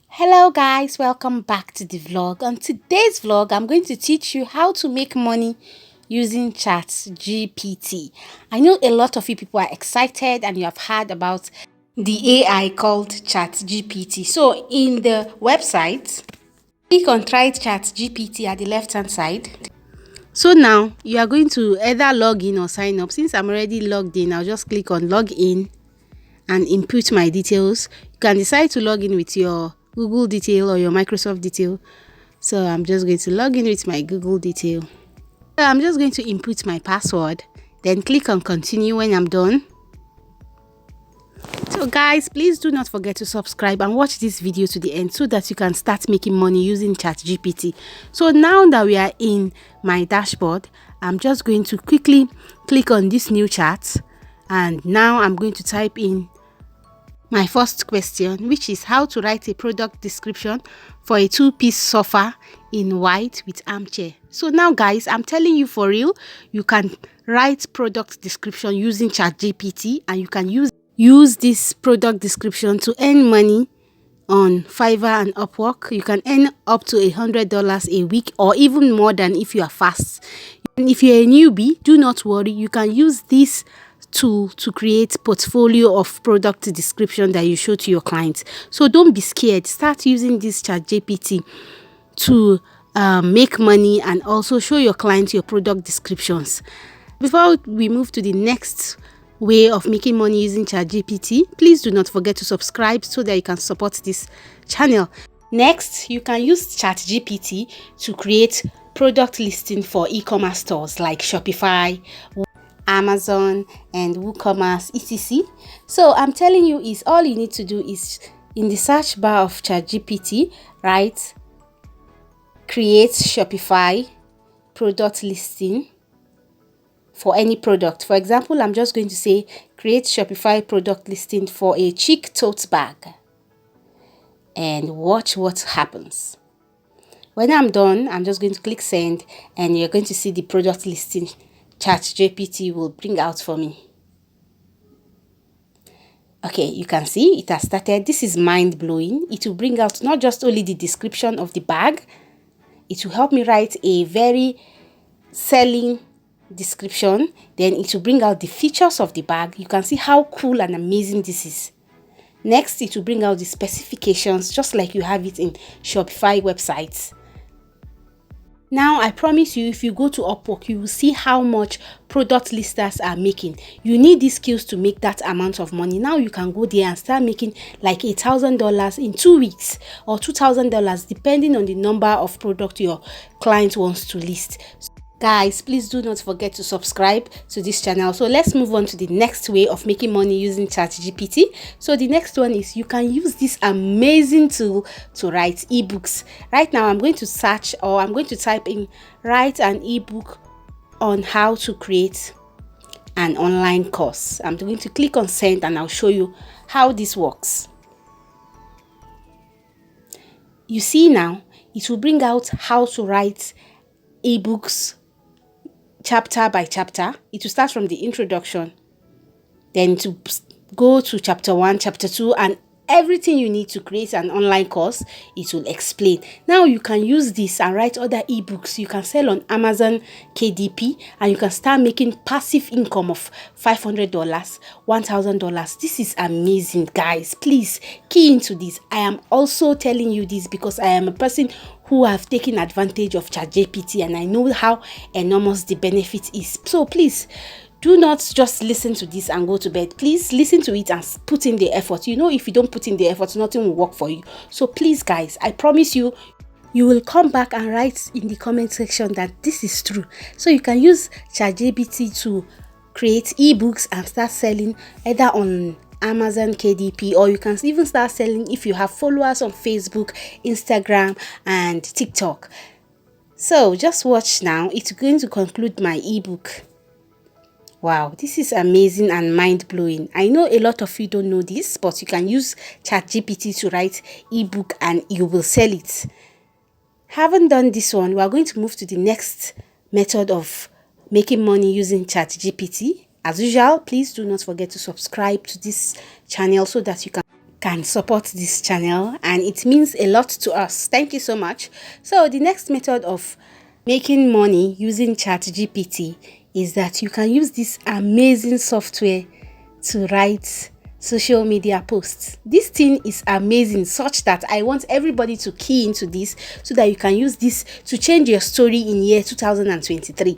Hello guys, welcome back to the vlog. On today's vlog, I'm going to teach you how to make money using ChatGPT. I know a lot of you people are excited and you have heard about the AI called ChatGPT. So in the website, click on Try ChatGPT at the left hand side. So now you are going to either log in or sign up. Since I'm already logged in, I'll just click on log in and input my details. You can decide to log in with your Google detail or your Microsoft detail. So I'm just going to log in with my Google detail. So I'm just going to input my password, then click on continue when I'm done. So guys, please do not forget to subscribe and watch this video to the end so that you can start making money using ChatGPT. So now that we are in my dashboard, I'm just going to quickly click on this new chat, and now I'm going to type in my first question, which is how to write a product description for a two-piece sofa in white with armchair. So now guys, I'm telling you for real, you can write product description using ChatGPT, and you can use this product description to earn money on Fiverr and Upwork. You can earn up to $100 a week or even more than if you are fast. And if you're a newbie, do not worry, you can use this tool to create portfolio of product description that you show to your clients. So don't be scared. Start using this ChatGPT to make money and also show your clients your product descriptions. Before we move to the next way of making money using ChatGPT, please do not forget to subscribe so that you can support this channel. Next, you can use ChatGPT to create product listing for e-commerce stores like Shopify, Amazon, and WooCommerce, etc. So I'm telling you, is all you need to do is in the search bar of ChatGPT, write create Shopify product listing for any product. For example, I'm just going to say create Shopify product listing for a chic tote bag, and watch what happens. When I'm done, I'm just going to click send, and you're going to see the product listing ChatGPT will bring out for me. Okay, you can see it has started. This is mind-blowing. It will bring out not just only the description of the bag, it will help me write a very selling description. Then it will bring out the features of the bag. You can see how cool and amazing this is. Next, it will bring out the specifications just like you have it in Shopify websites. Now, I promise you, if you go to Upwork, you will see how much product listers are making. You need these skills to make that amount of money. Now you can go there and start making like $1,000 in 2 weeks or $2,000 depending on the number of product your client wants to list. Guys, please do not forget to subscribe to this channel. So let's move on to the next way of making money using ChatGPT. So the next one is you can use this amazing tool to write ebooks. Right now, I'm going to search, or I'm going to type in write an ebook on how to create an online course. I'm going to click on send, and I'll show you how this works. You see now, it will bring out how to write ebooks chapter by chapter. It will start from the introduction, then to go to chapter 1, chapter 2, and everything you need to create an online course, it will explain. Now you can use this and write other ebooks. You can sell on Amazon KDP, and you can start making passive income of $500, $1,000. This is amazing, guys. Please key into this. I am also telling you this because I am a person who have taken advantage of ChatGPT, and I know how enormous the benefit is. So please do not just listen to this and go to bed. Please listen to it and put in the effort. You know, if you don't put in the effort, nothing will work for you. So please, guys, I promise you, you will come back and write in the comment section that this is true. So you can use ChatGPT to create ebooks and start selling either on Amazon KDP, or you can even start selling if you have followers on Facebook, Instagram, and TikTok. So just watch now. It's going to conclude my ebook. Wow, this is amazing and mind-blowing. I know a lot of you don't know this, but you can use ChatGPT to write ebook and you will sell it. Haven't done this one, we are going to move to the next method of making money using ChatGPT. As usual, please do not forget to subscribe to this channel so that you can can support this channel, and it means a lot to us. Thank you so much. So the next method of making money using ChatGPT is that you can use this amazing software to write social media posts. This thing is amazing, such that I want everybody to key into this so that you can use this to change your story in year 2023.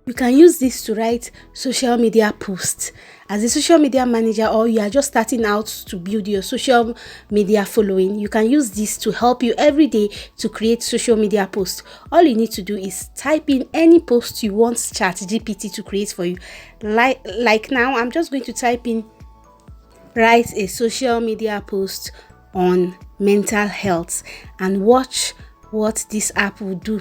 You can use this to write social media posts. As a social media manager, or you are just starting out to build your social media following, you can use this to help you every day to create social media posts. All you need to do is type in any post you want ChatGPT to create for you. Like now, I'm just going to type in write a social media post on mental health and watch what this app will do.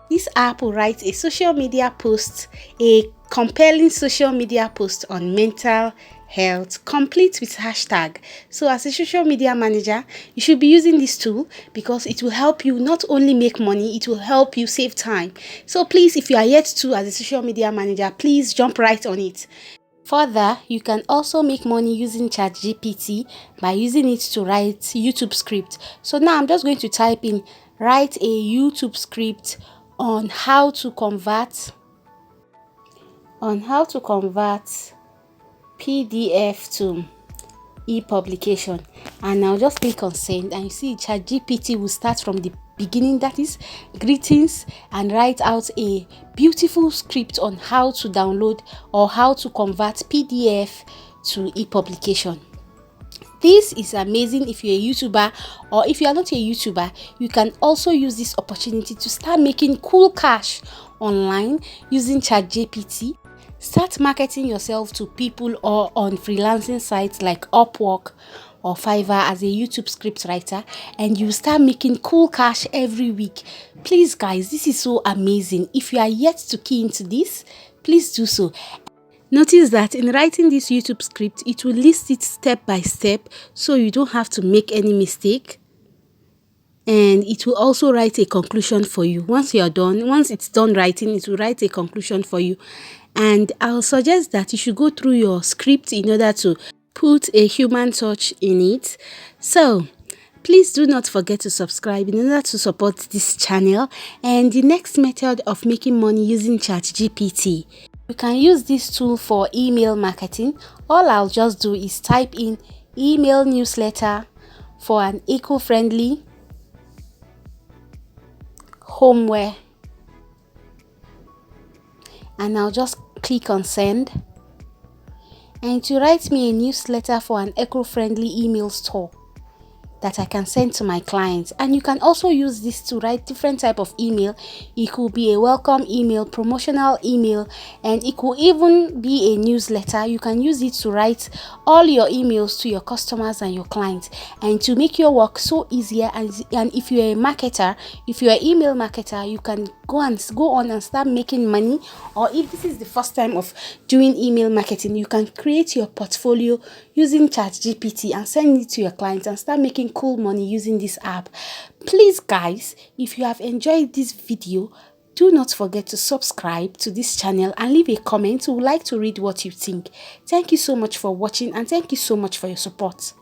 This app will write a social media post, a compelling social media post on mental health, complete with hashtag. So as a social media manager, you should be using this tool because it will help you not only make money, it will help you save time. So please, if you are yet to as a social media manager, please jump right on it. Further, you can also make money using ChatGPT by using it to write YouTube script. So now I'm just going to type in write a YouTube script on how to convert PDF to e-publication, and I'll just click on send, and you see ChatGPT will start from the beginning, that is greetings, and write out a beautiful script on how to download or how to convert PDF to e-publication. This is amazing if you're a YouTuber, or if you are not a YouTuber, you can also use this opportunity to start making cool cash online using ChatGPT. Start marketing yourself to people or on freelancing sites like Upwork or Fiverr as a YouTube script writer, and you start making cool cash every week. Please guys, this is so amazing. If you are yet to key into this, please do so. Notice that in writing this YouTube script, it will list it step by step so you don't have to make any mistake. And it will also write a conclusion for you. Once it's done writing, it will write a conclusion for you. And I'll suggest that you should go through your script in order to put a human touch in it. So please do not forget to subscribe in order to support this channel. And the next method of making money using ChatGPT, you can use this tool for email marketing. All I'll just do is type in email newsletter for an eco-friendly homeware, and I'll just click on send, and to write me a newsletter for an eco-friendly email store that I can send to my clients. And you can also use this to write different type of email. It could be a welcome email, promotional email, and it could even be a newsletter. You can use it to write all your emails to your customers and your clients, and to make your work so easier. And if you're a marketer, if you're an email marketer, you can go on and start making money. Or if this is the first time of doing email marketing, you can create your portfolio using ChatGPT and send it to your clients and start making cool money using this app. Please guys, if you have enjoyed this video, do not forget to subscribe to this channel and leave a comment. We would like to read what you think. Thank you so much for watching, and thank you so much for your support.